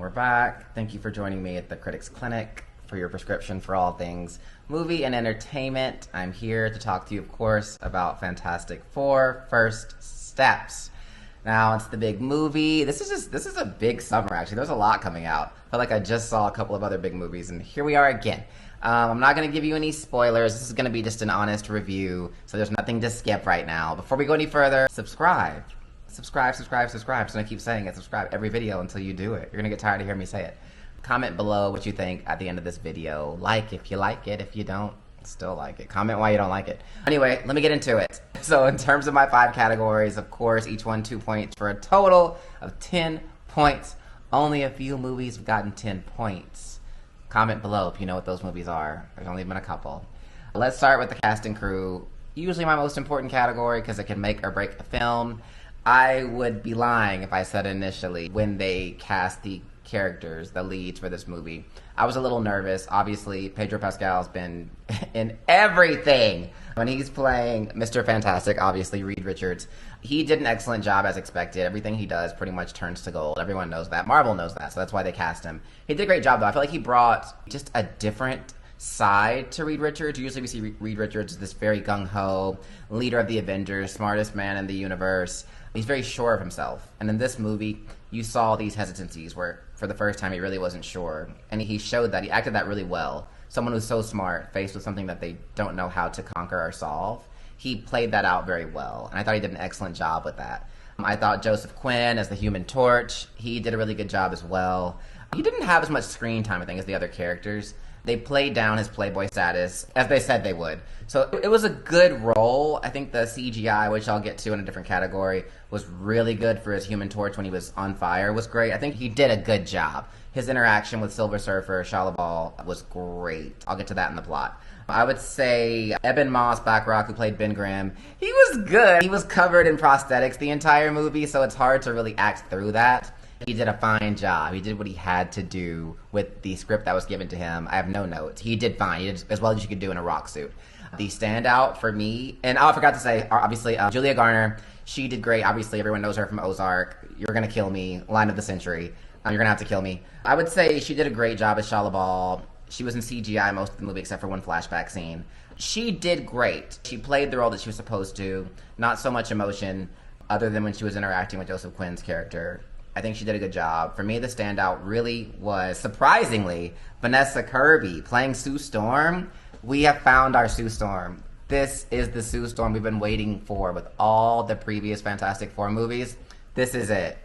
we're back. Thank you for joining me at the Critics Clinic for your prescription for all things movie and entertainment. I'm here to talk to you, of course, about Fantastic Four: First Steps. Now, it's the big movie. This is a big summer, actually. There's a lot coming out. I feel like I just saw a couple of other big movies, and here we are again. I'm not going to give you any spoilers. This is going to be just an honest review, so there's nothing to skip right now. Before we go any further, subscribe. Subscribe. So I keep saying it. Subscribe every video until you do it. You're going to get tired of hearing me say it. Comment below what you think at the end of this video. Like if you like it. If you don't, still like it. Comment why you don't like it. Anyway, let me get into it. So in terms of my 5 categories, of course, each one 2 points for a total of 10 points. Only a few movies have gotten 10 points. Comment below if you know what those movies are. There's only been a couple. Let's start with the cast and crew. Usually my most important category because it can make or break a film. I would be lying if I said initially when they cast the characters, the leads for this movie, I was a little nervous. Obviously, Pedro Pascal's been in everything. When he's playing Mr. Fantastic, obviously, Reed Richards, he did an excellent job as expected. Everything he does pretty much turns to gold. Everyone knows that. Marvel knows that, so that's why they cast him. He did a great job, though. I feel like he brought just a different side to Reed Richards. Usually we see Reed Richards as this very gung-ho, leader of the Avengers, smartest man in the universe. He's very sure of himself. And in this movie, you saw these hesitancies where, for the first time, he really wasn't sure. And he showed that. He acted that really well. Someone who's so smart, faced with something that they don't know how to conquer or solve, he played that out very well. And I thought he did an excellent job with that. I thought Joseph Quinn as the Human Torch, he did a really good job as well. He didn't have as much screen time, I think, as the other characters. They played down his playboy status, as they said they would. So it was a good role. I think the CGI, which I'll get to in a different category, was really good for his Human Torch when he was on fire, was great. I think he did a good job. His interaction with Silver Surfer, Shia LaBeouf, was great. I'll get to that in the plot. I would say Ebon Moss-Bachrach, who played Ben Grimm, he was good. He was covered in prosthetics the entire movie, so it's hard to really act through that. He did a fine job. He did what he had to do with the script that was given to him. I have no notes. He did fine. He did as well as you could do in a rock suit. The standout for me, and I forgot to say, obviously, Julia Garner, she did great. Obviously, everyone knows her from Ozark. You're going to kill me. Line of the century. You're going to have to kill me. I would say she did a great job as Shia LaBeouf. She was in CGI most of the movie except for one flashback scene. She did great. She played the role that she was supposed to. Not so much emotion, other than when she was interacting with Joseph Quinn's character. I think she did a good job. For me, the standout really was, surprisingly, Vanessa Kirby playing Sue Storm. We have found our Sue Storm. This is the Sue Storm we've been waiting for with all the previous Fantastic Four movies. This is it.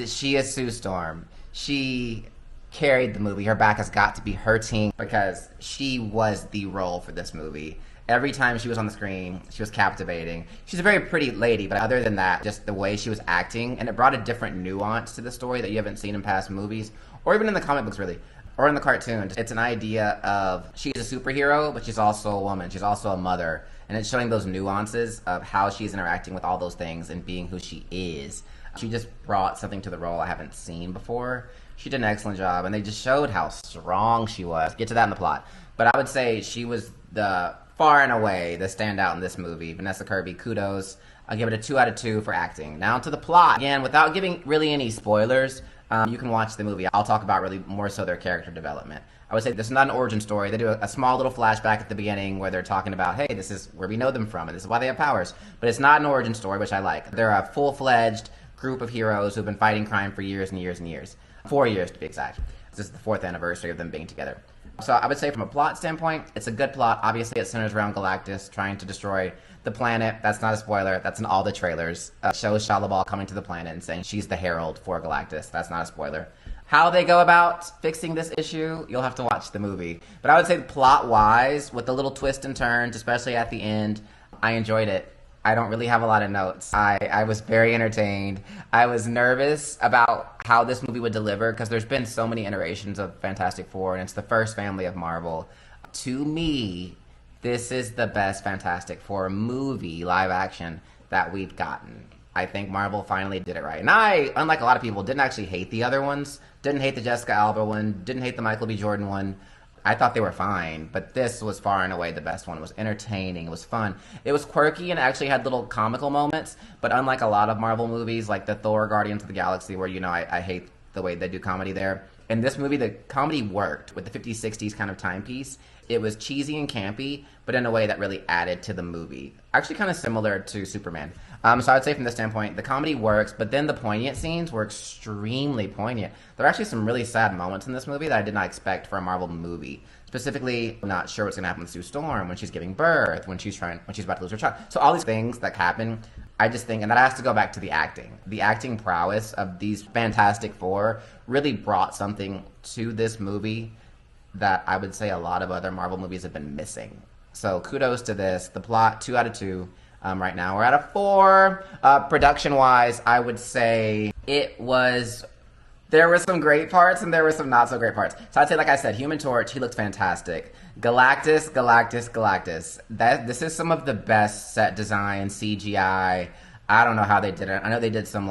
She is Sue Storm. She carried the movie. Her back has got to be hurting because she was the role for this movie. Every time she was on the screen, she was captivating. She's a very pretty lady, but other than that, just the way she was acting, and it brought a different nuance to the story that you haven't seen in past movies, or even in the comic books, really, or in the cartoons. It's an idea of she's a superhero, but she's also a woman. She's also a mother, and it's showing those nuances of how she's interacting with all those things and being who she is. She just brought something to the role I haven't seen before. She did an excellent job, and they just showed how strong she was. Get to that in the plot. But I would say she was far and away the standout in this movie. Vanessa Kirby, kudos. I'll give it a 2 out of 2 for acting. Now to the plot. Again, without giving really any spoilers, you can watch the movie. I'll talk about really more so their character development. I would say this is not an origin story. They do a small little flashback at the beginning where they're talking about, hey, this is where we know them from, and this is why they have powers. But it's not an origin story, which I like. They're a full-fledged group of heroes who've been fighting crime for years and years and years. 4 years, to be exact. This is the 4th anniversary of them being together. So I would say from a plot standpoint, it's a good plot. Obviously, it centers around Galactus trying to destroy the planet. That's not a spoiler. That's in all the trailers. Shows Shia LaBeouf coming to the planet and saying she's the herald for Galactus. That's not a spoiler. How they go about fixing this issue, you'll have to watch the movie. But I would say plot-wise, with the little twists and turns, especially at the end, I enjoyed it. I don't really have a lot of notes. I was very entertained. I was nervous about how this movie would deliver because there's been so many iterations of Fantastic Four, and it's the first family of Marvel. To me, this is the best Fantastic Four movie, live action, that we've gotten. I think Marvel finally did it right. And I, unlike a lot of people, didn't actually hate the other ones. Didn't hate the Jessica Alba one. Didn't hate the Michael B. Jordan one. I thought they were fine, but this was far and away the best one. It was entertaining, it was fun. It was quirky and actually had little comical moments, but unlike a lot of Marvel movies, like the Thor Guardians of the Galaxy, where, you know, I hate the way they do comedy there. In this movie, the comedy worked with the 50s, 60s kind of timepiece. It was cheesy and campy, but in a way that really added to the movie. Actually kind of similar to Superman. So I would say from this standpoint, the comedy works, but then the poignant scenes were extremely poignant. There are actually some really sad moments in this movie that I did not expect for a Marvel movie. Specifically, I'm not sure what's going to happen with Sue Storm when she's giving birth, when she's about to lose her child. So all these things that happen, I just think, and that has to go back to the acting. The acting prowess of these Fantastic Four really brought something to this movie that I would say a lot of other Marvel movies have been missing. So kudos to this. The plot, 2 out of 2. Right now we're at a 4. Production-wise, I would say there were some great parts and there were some not so great parts. So I'd say, like I said, Human Torch, he looked fantastic. Galactus. This is some of the best set design, CGI. I don't know how they did it. I know they did some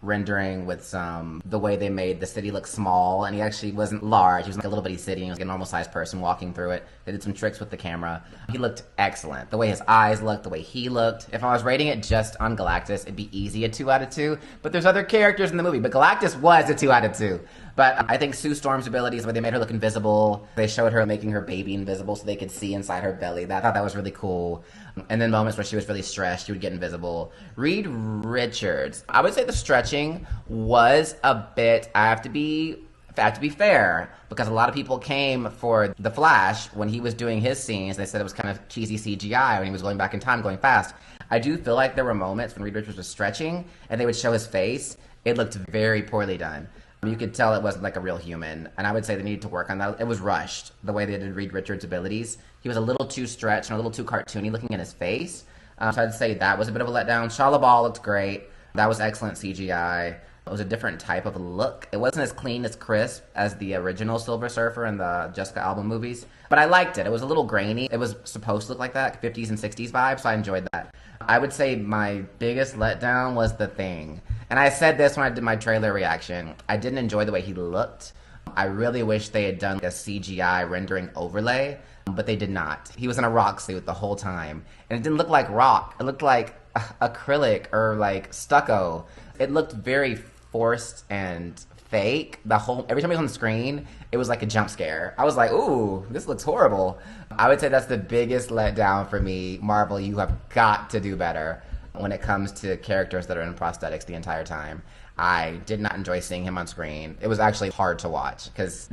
rendering with the way they made the city look small, and he actually wasn't large. He was like a little bitty city, and he was like a normal sized person walking through it. They did some tricks with the camera. He looked excellent. The way his eyes looked, the way he looked. If I was rating it just on Galactus, it'd be easy a 2 out of 2, but there's other characters in the movie, but Galactus was a 2 out of 2. But I think Sue Storm's abilities, where they made her look invisible, they showed her making her baby invisible so they could see inside her belly. I thought that was really cool. And then moments where she was really stressed, she would get invisible. Reed Richards, I would say the stretching was a bit, I have to be fair, because a lot of people came for The Flash when he was doing his scenes. They said it was kind of cheesy CGI when he was going back in time, going fast. I do feel like there were moments when Reed Richards was stretching and they would show his face. It looked very poorly done. You could tell it wasn't like a real human, and I would say they needed to work on that. It was rushed, the way they did Reed Richards' abilities. He was a little too stretched and a little too cartoony looking in his face. So I'd say that was a bit of a letdown. Shia LaBeouf looked great. That was excellent CGI. It was a different type of look. It wasn't as clean, as crisp as the original Silver Surfer and the Jessica Alba movies, but I liked it. It was a little grainy. It was supposed to look like that, 50s and 60s vibe, so I enjoyed that. I would say my biggest letdown was The Thing. And I said this when I did my trailer reaction. I didn't enjoy the way he looked. I really wish they had done a CGI rendering overlay, but they did not. He was in a rock suit the whole time, and it didn't look like rock. It looked like acrylic or like stucco. It looked very forced and fake. Every time he was on the screen, it was like a jump scare. I was like, ooh, this looks horrible. I would say that's the biggest letdown for me. Marvel, you have got to do better when it comes to characters that are in prosthetics the entire time. I did not enjoy seeing him on screen. It was actually hard to watch because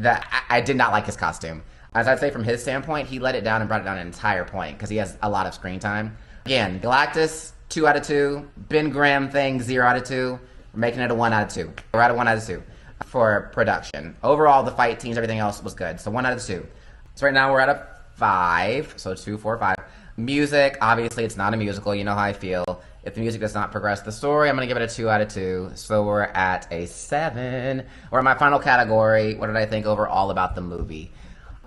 I did not like his costume. As I'd say from his standpoint, he let it down and brought it down an entire point because he has a lot of screen time. Again, Galactus, 2 out of 2. Ben Grimm thing, 0 out of 2. We're making it a 1 out of 2. We're at a 1 out of 2 for production. Overall, the fight scenes, everything else was good. So 1 out of 2. So right now we're at a 5. So 2, 4, 5. Music, obviously it's not a musical. You know how I feel. If the music does not progress the story, I'm going to give it a 2 out of 2. So we're at a 7. Or my final category, what did I think overall about the movie?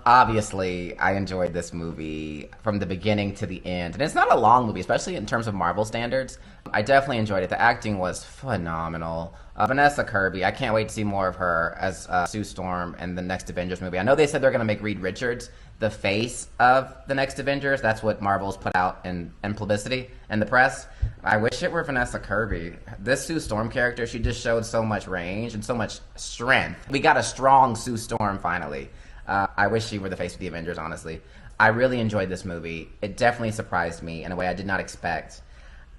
Obviously, I enjoyed this movie from the beginning to the end. And it's not a long movie, especially in terms of Marvel standards. I definitely enjoyed it. The acting was phenomenal. Vanessa Kirby, I can't wait to see more of her as Sue Storm in the next Avengers movie. I know they said they're going to make Reed Richards the face of the next Avengers. That's what Marvel's put out in publicity and the press. I wish it were Vanessa Kirby. This Sue Storm character, she just showed so much range and so much strength. We got a strong Sue Storm finally. I wish she were the face of the Avengers, honestly. I really enjoyed this movie. It definitely surprised me in a way I did not expect.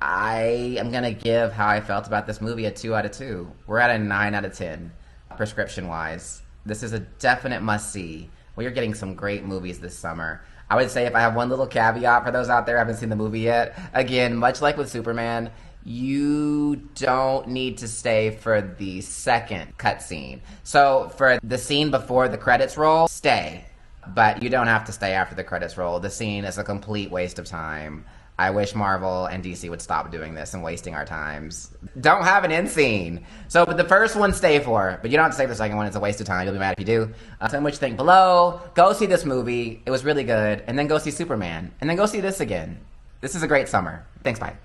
I am going to give how I felt about this movie a 2 out of 2. We're at a 9 out of 10, prescription-wise. This is a definite must-see. We are getting some great movies this summer. I would say if I have one little caveat for those out there who haven't seen the movie yet, again, much like with Superman, you don't need to stay for the second cutscene. So for the scene before the credits roll, stay. But you don't have to stay after the credits roll. The scene is a complete waste of time. I wish Marvel and DC would stop doing this and wasting our times. Don't have an end scene. So, but the first one, stay for. But you don't have to stay for the second one. It's a waste of time. You'll be mad if you do. Tell me what you think below. Go see this movie. It was really good. And then go see Superman. And then go see this again. This is a great summer. Thanks, bye.